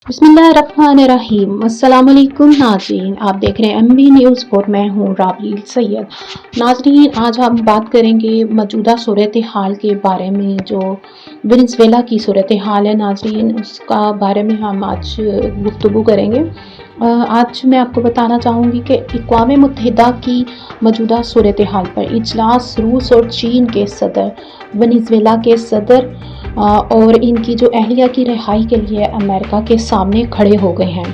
बिस्मिल्लाहिर्रहमानिर्रहीम। अस्सलामुअलैकुम नाज़रीन, आप देख रहे हैं MB न्यूज़ और मैं हूँ राबील सैयद। नाज़रीन, आज हम बात करेंगे मौजूदा सूरत हाल के बारे में। जो वेनेज़ुएला की सूरत हाल है नाज़रीन, उसका बारे में हम आज गुफ्तगू करेंगे। आज मैं आपको बताना चाहूँगी कि अक़वाम मुत्तहिदा की मौजूदा सूरत हाल पर इजलास रूस और चीन के सदर, वेनेज़ुएला के सदर और इनकी जो अहलिया की रिहाई के लिए अमेरिका के सामने खड़े हो गए हैं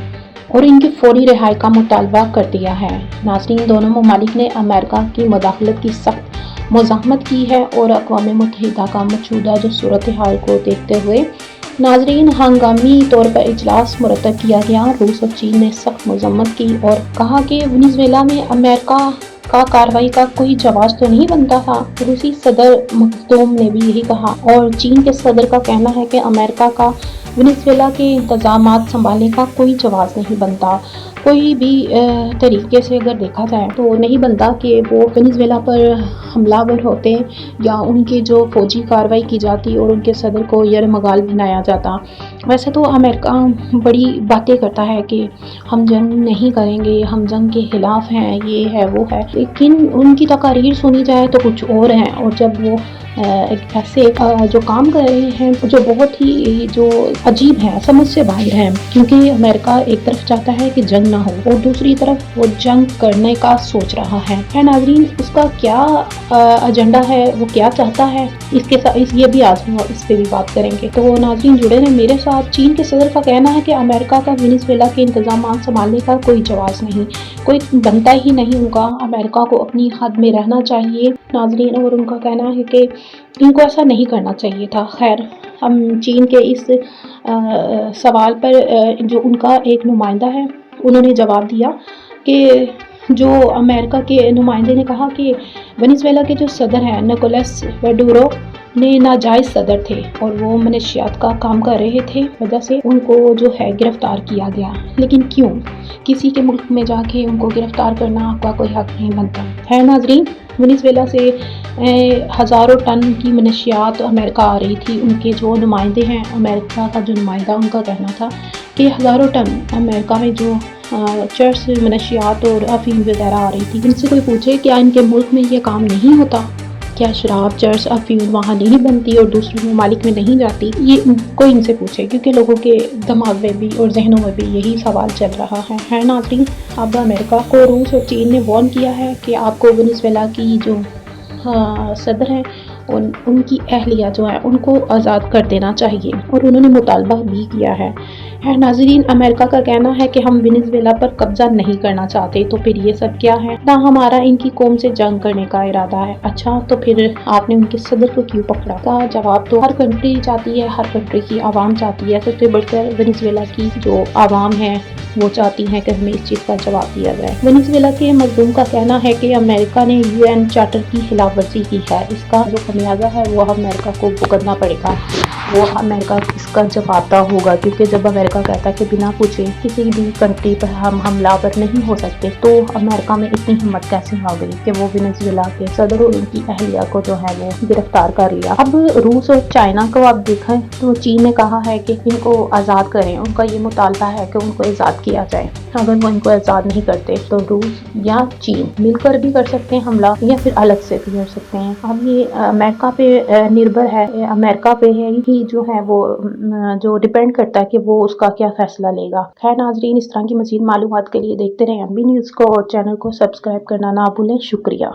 और इनकी फौरी रिहाई का मुतालबा कर दिया है। नाज़रीन, दोनों ममालिक ने अमेरिका की मुदाखलत की सख्त मुज़ाहमत की है और अक़वाम मुत्तहिदा का मौजूदा जो सूरत हाल को देखते हुए नाज़रीन हंगामी तौर पर इजलास मुरतब किया गया। रूस और चीन ने सख्त मज़म्मत की और कहा कि वेनेज़ुएला में अमेरिका का कार्रवाई का कोई जवाब तो नहीं बनता था। रूसी सदर मखदूम ने भी यही कहा और चीन के सदर का कहना है कि अमेरिका का वेनेज़ुएला के इंतज़ामात संभालने का कोई जवाब नहीं बनता। कोई भी तरीके से अगर देखा जाए तो नहीं बनता कि वो वेनेज़ुएला पर हमलावर होते या उनकी जो फौजी कार्रवाई की जाती और उनके सदर को यरमगाल बनाया जाता। वैसे तो अमेरिका बड़ी बातें करता है कि हम जंग नहीं करेंगे, हम जंग के खिलाफ हैं, ये है वो है, लेकिन उनकी तकारीर सुनी जाए तो कुछ और हैं। और जब वो ऐसे जो काम कर रहे हैं जो बहुत ही जो अजीब है, समझ से बाहर है, क्योंकि अमेरिका एक तरफ चाहता है कि जंग ना हो और दूसरी तरफ वो जंग करने का सोच रहा है नाज़रीन। उसका क्या एजेंडा है, वो क्या चाहता है, इसके साथ ये भी आज हम इस पे भी बात करेंगे। तो नाज़रीन जुड़े रहें मेरे साथ। चीन के सदर का कहना है कि अमेरिका का वेनेज़ुएला के इंतजाम संभालने का कोई जवाब नहीं, कोई बनता ही नहीं उनका। अमेरिका को अपनी हद में रहना चाहिए नाज़रीन, और उनका कहना है कि इनको ऐसा नहीं करना चाहिए था। खैर, हम चीन के इस सवाल पर जो उनका एक नुमाइंदा है उन्होंने जवाब दिया कि जो अमेरिका के नुमाइंदे ने कहा कि वेनेज़ुएला के जो सदर हैं निकोलस मेडुरो ने नाजायज़ सदर थे और वो मनशियात का काम कर रहे थे, वजह से उनको जो है गिरफ्तार किया गया। लेकिन क्यों? किसी के मुल्क में जाके उनको गिरफ्तार करना आपका कोई हक नहीं बनता है नाज़रीन। वेनेज़ुएला से हज़ारों टन की मनशियात अमेरिका आ रही थी। उनके जो नुमाइंदे हैं, अमेरिका का जो नुमाइंदा, उनका कहना था कि हज़ारों टन अमेरिका में जो चर्स, मनशियात और अफीम वगैरह आ रही थी। इनसे कोई पूछे क्या इनके मुल्क में ये काम नहीं होता? क्या शराब, चर्स, अफीम वहाँ नहीं बनती और दूसरे ममालिक में नहीं जाती? ये कोई इनसे पूछे, क्योंकि लोगों के दिमाग में भी और जहनों में भी यही सवाल चल रहा है नाज़रीन। अब अमेरिका को रूस और चीन ने वार्न किया है कि आपको वेनेज़ुएला की जो सदर हैं उनकी अहलिया जो है उनको आज़ाद कर देना चाहिए और उन्होंने मुतालबा भी किया है नाज़रीन। अमेरिका का कहना है कि हम वेनेज़ुएला पर कब्जा नहीं करना चाहते, तो फिर ये सब क्या है? ना हमारा इनकी कौम से जंग करने का इरादा है। अच्छा, तो फिर आपने उनके सदर को क्यों पकड़ा? का जवाब तो हर कंट्री चाहती है, हर कंट्री की आवाम चाहती है। सबसे बढ़कर वेनेज़ुएला की जो आवाम है वो चाहती हैं कि हमें इस चीज़ का जवाब दिया जाए। वेनेज़ुएला के मजलूम का कहना है कि अमेरिका ने UN चार्टर की खिलाफ वर्जी की है। इसका जो खमियाजा है वो अमेरिका को भुगतना पड़ेगा, वो अमेरिका इसका जवाबदा होगा, क्योंकि जब अमेरिका कहता है कि बिना पूछे किसी भी कंट्री पर हम हमलावर नहीं हो सकते, तो अमेरिका में इतनी हिम्मत कैसे आ गई कि वो वेनेज़ुएला के सदर और उनकी अहलिया को जो है वो गिरफ्तार कर लिया। अब रूस और चाइना को आप देखें तो चीन ने कहा है कि इनको आज़ाद करें। उनका ये मुतालबा है कि उनको आज़ाद किया जाए। अगर वो इनको आज़ाद नहीं करते तो रूस या चीन मिलकर भी कर सकते हैं हमला, या फिर अलग से भी कर सकते हैं। अब ये अमेरिका पे निर्भर है, अमेरिका पे है कि जो है वो जो डिपेंड करता है कि वो उसका क्या फैसला लेगा। खैर नाज़रीन, इस तरह की मज़ीद मालूमात के लिए देखते रहें MB न्यूज़ को और चैनल को सब्सक्राइब करना ना भूलें। शुक्रिया।